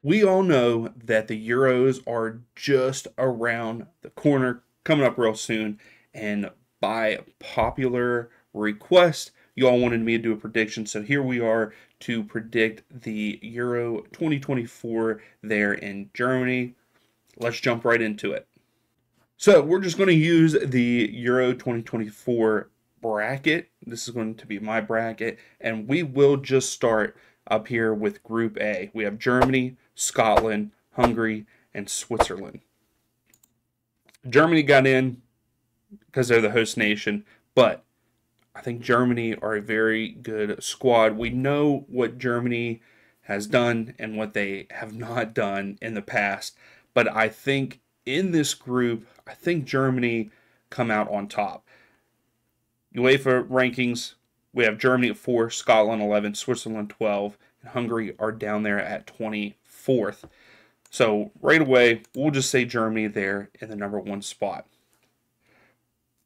We all know that the Euros are just around the corner, coming up real soon. And by popular request, you all wanted me to do a prediction. So here we are to predict the Euro 2024 there in Germany. Let's jump right into it. So we're just going to use the Euro 2024 bracket. This is going to be my bracket, and we will just start up here with Group A. We have Germany, Scotland, Hungary, and Switzerland. Germany got in because they're the host nation, but I think Germany are a very good squad. We know what Germany has done and what they have not done in the past, but I think in this group, I think Germany come out on top. UEFA rankings, we have Germany at 4, Scotland 11, Switzerland 12, and Hungary are down there at 24th. So right away, we'll just say Germany there in the number 1 spot.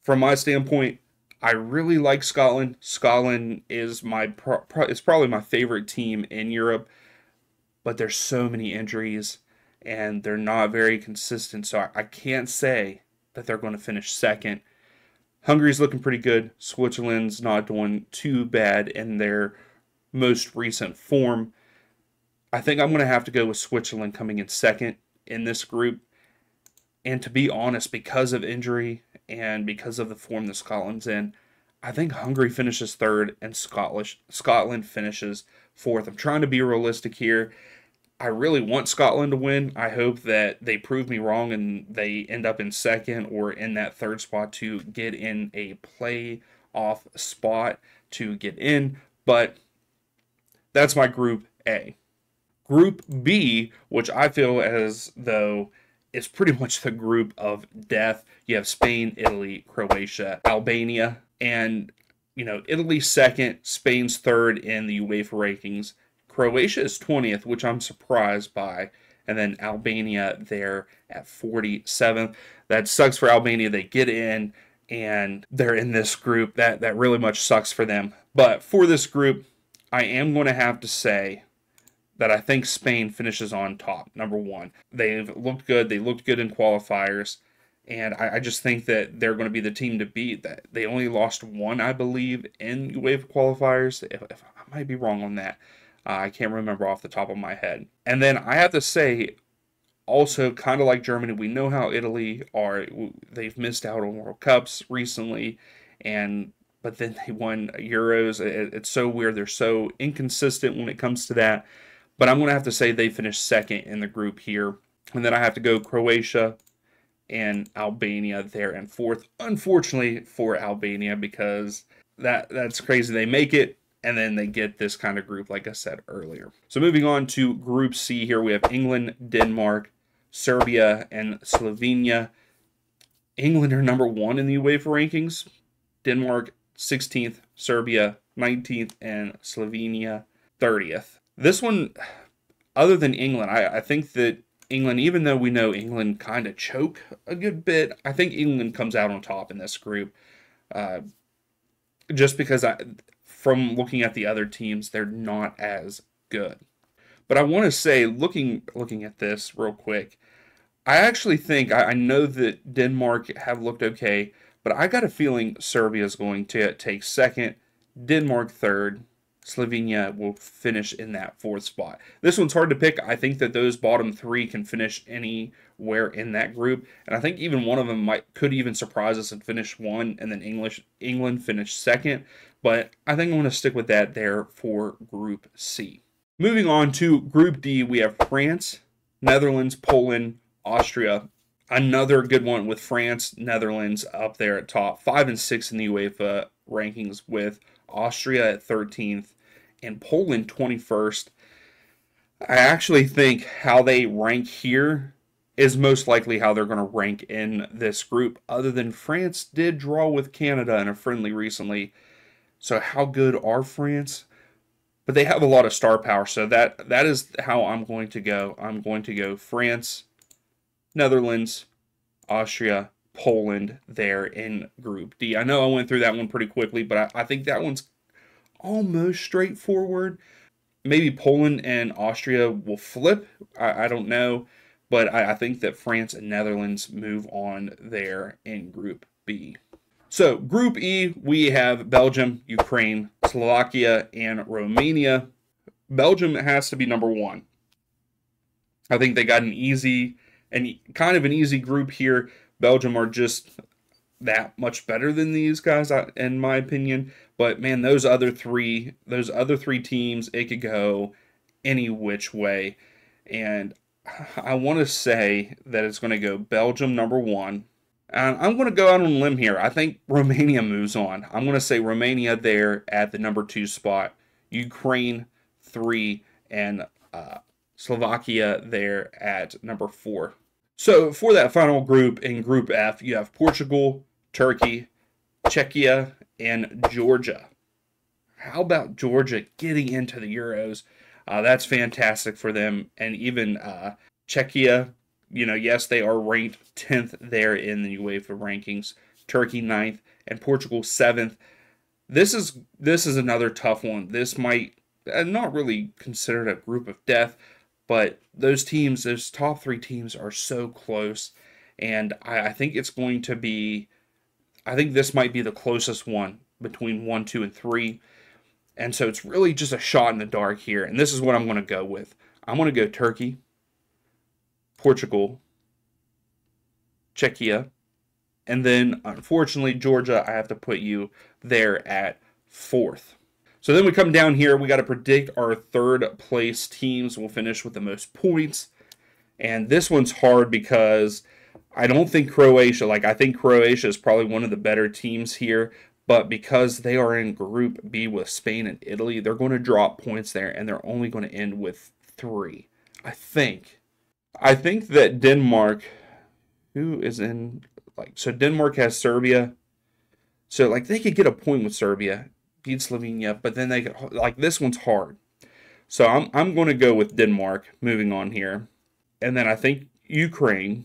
From my standpoint, I really like Scotland. Scotland is it's probably my favorite team in Europe, but there's so many injuries and they're not very consistent. So I can't say that they're going to finish second. Hungary's looking pretty good. Switzerland's not doing too bad in their most recent form. I think I'm going to have to go with Switzerland coming in second in this group. And to be honest, because of injury and because of the form that Scotland's in, I think Hungary finishes third and Scotland finishes fourth. I'm trying to be realistic here. I really want Scotland to win. I hope that they prove me wrong and they end up in second or in that third spot to get in a playoff spot to get in. But that's my Group A. Group B, which I feel as though is pretty much the group of death. You have Spain, Italy, Croatia, Albania, and Italy's second, Spain's third in the UEFA rankings. Croatia is 20th, which I'm surprised by, and then Albania there at 47th. That sucks for Albania. They get in and they're in this group. That really much sucks for them. But for this group, I am going to have to say that I think Spain finishes on top, number 1. They've looked good. They looked good in qualifiers. And I just think that they're going to be the team to beat. That they only lost one, I believe, in UEFA qualifiers. If I might be wrong on that. I can't remember off the top of my head. And then I have to say, also kind of like Germany, we know how Italy are. They've missed out on World Cups recently, but then they won Euros. It's so weird. They're so inconsistent when it comes to that. But I'm going to have to say they finished second in the group here. And then I have to go Croatia and Albania there in fourth. Unfortunately for Albania, because that's crazy. They make it, and then they get this kind of group, like I said earlier. So moving on to Group C here, we have England, Denmark, Serbia, and Slovenia. England are number 1 in the UEFA rankings. Denmark 16th, Serbia 19th, and Slovenia 30th. This one, other than England, I think that England, even though we know England kind of choke a good bit, I think England comes out on top in this group. Just because from looking at the other teams, they're not as good. But I want to say, looking at this real quick, I actually think I know that Denmark have looked okay, but I got a feeling Serbia is going to take second, Denmark third, Slovenia will finish in that fourth spot. This one's hard to pick. I think that those bottom 3 can finish anywhere in that group, and I think even one of them could even surprise us and finish 1, and then England finish second. But I think I'm going to stick with that there for Group C. Moving on to Group D, we have France, Netherlands, Poland, Austria. Another good one with France, Netherlands up there at top, 5 and 6 in the UEFA rankings, with Austria at 13th and Poland 21st. I actually think how they rank here is most likely how they're going to rank in this group, other than France did draw with Canada in a friendly recently. So how good are France? But they have a lot of star power, so that is how I'm going to go. I'm going to go France, Netherlands, Austria, Poland there in Group D. I know I went through that one pretty quickly, but I think that one's almost straightforward. Maybe Poland and Austria will flip. I don't know. But I think that France and Netherlands move on there in Group B. So, Group E, we have Belgium, Ukraine, Slovakia, and Romania. Belgium has to be number one. I think they got an easy and kind of an easy group here. Belgium are just that much better than these guys, in my opinion. But man, those other three teams, it could go any which way. And I want to say that it's going to go Belgium number one. And I'm going to go out on a limb here. I think Romania moves on. I'm going to say Romania there at the number two spot, Ukraine three, and Slovakia there at number four. So for that final group in Group F, you have Portugal, Turkey, Czechia, and Georgia. How about Georgia getting into the Euros? That's fantastic for them. And even Czechia, yes, they are ranked 10th there in the UEFA rankings. Turkey 9th and Portugal 7th. This is another tough one. This might not really considered a group of death, but those top three teams are so close. And I think it's going to be, I think this might be the closest one between 1, 2, and 3. And so it's really just a shot in the dark here. And this is what I'm going to go with. I'm going to go Turkey, Portugal, Czechia, and then unfortunately Georgia, I have to put you there at 4th. So then we come down here. We got to predict our third place teams. We'll finish with the most points. And this one's hard because I don't think Croatia, I think Croatia is probably one of the better teams here. But because they are in Group B with Spain and Italy, they're going to drop points there, and they're only going to end with 3. I think that Denmark, who is in, so Denmark has Serbia. So, they could get a point with Serbia, beat Slovenia, but then they could, this one's hard. So I'm going to go with Denmark, moving on here. And then I think Ukraine.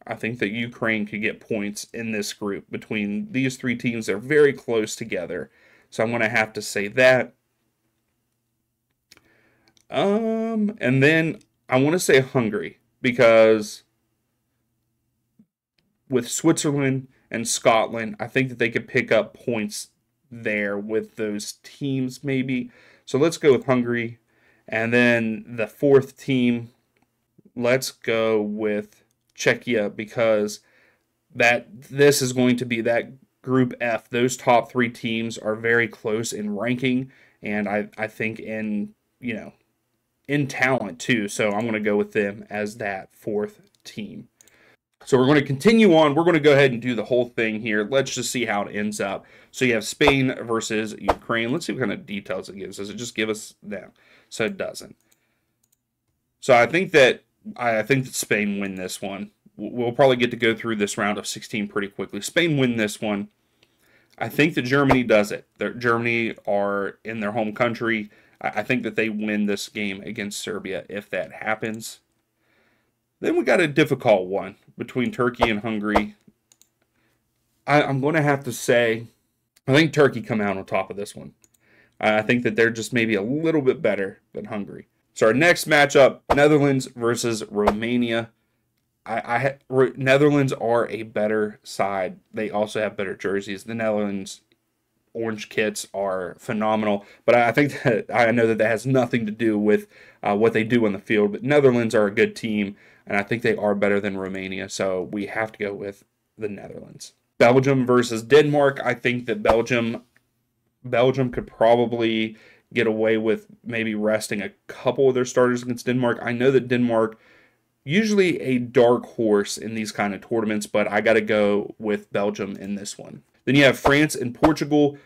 I think that Ukraine could get points in this group between these three teams. They're very close together. So I'm going to have to say that. And then I want to say Hungary, because with Switzerland and Scotland, I think that they could pick up points there with those teams maybe. So let's go with Hungary. And then the fourth team, let's go with Czechia, because this is going to be that Group F. Those top three teams are very close in ranking, and I think in talent too. So I'm going to go with them as that fourth team. So we're going to continue on. We're going to go ahead and do the whole thing here. Let's just see how it ends up. So you have Spain versus Ukraine. Let's see what kind of details it gives. Does it just give us that? So it doesn't. So I think that Spain win this one. We'll probably get to go through this round of 16 pretty quickly. Spain win this one. I think that Germany does it. Germany are in their home country. I think that they win this game against Serbia if that happens. Then we got a difficult one between Turkey and Hungary. I'm going to have to say, I think Turkey come out on top of this one. I think that they're just maybe a little bit better than Hungary. So our next matchup, Netherlands versus Romania. Netherlands are a better side. They also have better jerseys. The Netherlands orange kits are phenomenal, but I think that I know that has nothing to do with what they do on the field. But Netherlands are a good team, and I think they are better than Romania. So we have to go with the Netherlands. Belgium versus Denmark. I think that Belgium could probably get away with maybe resting a couple of their starters against Denmark. I know that Denmark, usually a dark horse in these kind of tournaments, but I got to go with Belgium in this one. Then you have France and Portugal.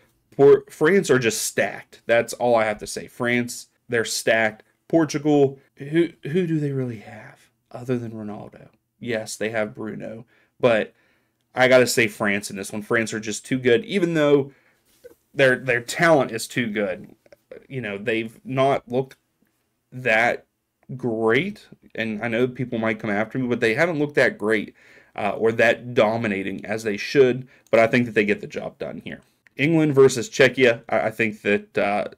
France are just stacked. That's all I have to say. France, they're stacked. Portugal, who do they really have other than Ronaldo? Yes, they have Bruno, but I got to say France in this one. France are just too good, even though their talent is too good. They've not looked that great, and I know people might come after me, but they haven't looked that great or that dominating as they should, but I think that they get the job done here. England versus Czechia. I think that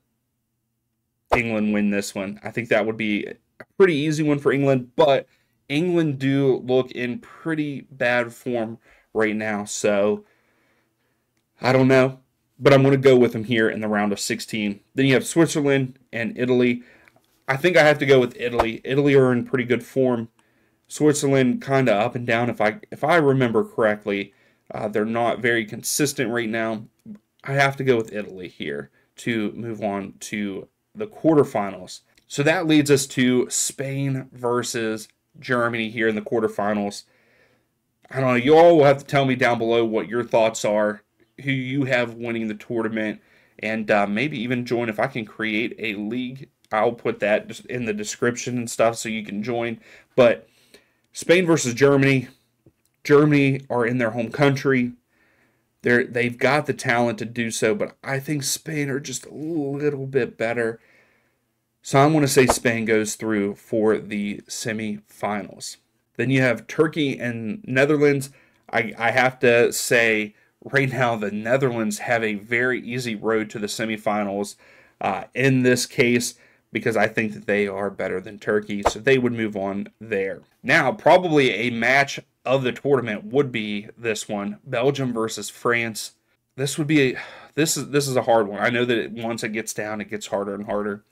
England win this one. I think that would be a pretty easy one for England, but England do look in pretty bad form right now, so I don't know. But I'm going to go with them here in the round of 16. Then you have Switzerland and Italy. I think I have to go with Italy. Italy are in pretty good form. Switzerland kind of up and down. If I remember correctly, they're not very consistent right now. I have to go with Italy here to move on to the quarterfinals. So that leads us to Spain versus Germany here in the quarterfinals. I don't know. You all will have to tell me down below what your thoughts are, who you have winning the tournament, and maybe even join if I can create a league. I'll put that just in the description and stuff so you can join. But Spain versus Germany. Germany are in their home country. They've got the talent to do so, but I think Spain are just a little bit better. So I'm going to say Spain goes through for the semifinals. Then you have Turkey and Netherlands. I have to say right now the Netherlands have a very easy road to the semifinals in this case because I think that they are better than Turkey, so they would move on there. Now, probably a match of the tournament would be this one, Belgium versus France. This is a hard one. I know that once it gets down, it gets harder and harder.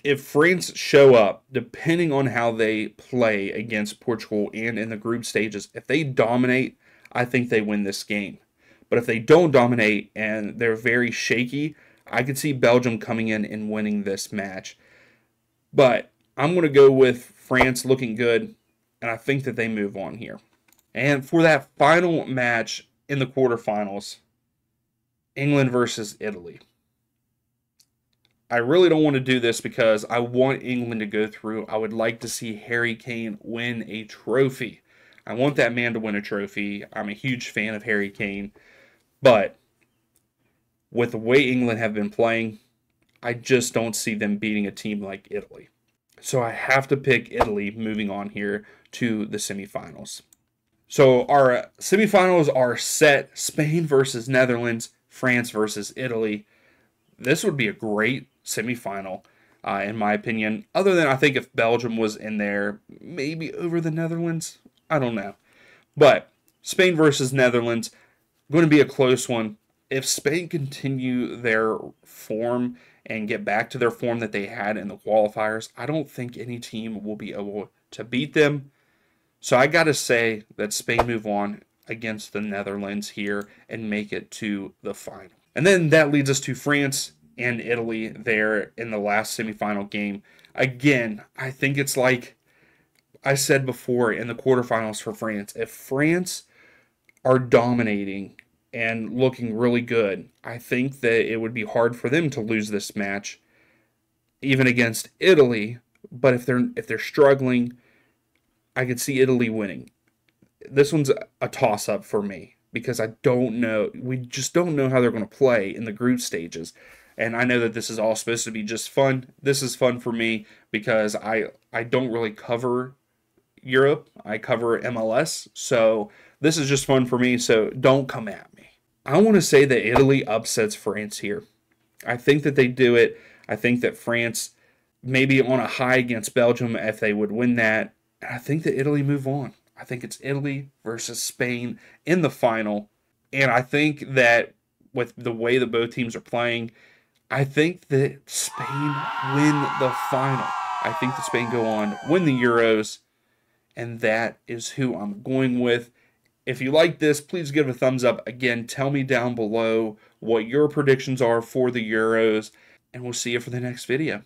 If France show up, depending on how they play against Portugal and in the group stages, if they dominate, I think they win this game. But if they don't dominate and they're very shaky, I could see Belgium coming in and winning this match. But I'm going to go with France looking good, and I think that they move on here. And for that final match in the quarterfinals, England versus Italy. I really don't want to do this because I want England to go through. I would like to see Harry Kane win a trophy. I want that man to win a trophy. I'm a huge fan of Harry Kane. But with the way England have been playing, I just don't see them beating a team like Italy. So I have to pick Italy moving on here to the semifinals. So our semifinals are set. Spain versus Netherlands, France versus Italy. This would be a great semifinal, in my opinion. Other than I think if Belgium was in there, maybe over the Netherlands. I don't know. But Spain versus Netherlands, going to be a close one. If Spain continue their form and get back to their form that they had in the qualifiers, I don't think any team will be able to beat them. So I got to say that Spain move on against the Netherlands here and make it to the final. And then that leads us to France and Italy there in the last semifinal game. Again, I think it's like I said before in the quarterfinals for France. If France are dominating and looking really good, I think that it would be hard for them to lose this match, even against Italy. But if they're struggling, I could see Italy winning. This one's a toss-up for me because I don't know. We just don't know how they're going to play in the group stages. And I know that this is all supposed to be just fun. This is fun for me because I don't really cover Europe. I cover MLS. So this is just fun for me. So don't come at me. I want to say that Italy upsets France here. I think that they do it. I think that France maybe on a high against Belgium if they would win that. And I think that Italy move on. I think it's Italy versus Spain in the final. And I think that with the way that both teams are playing, I think that Spain win the final. I think that Spain go on, win the Euros, and that is who I'm going with. If you like this, please give it a thumbs up. Again, tell me down below what your predictions are for the Euros, and we'll see you for the next video.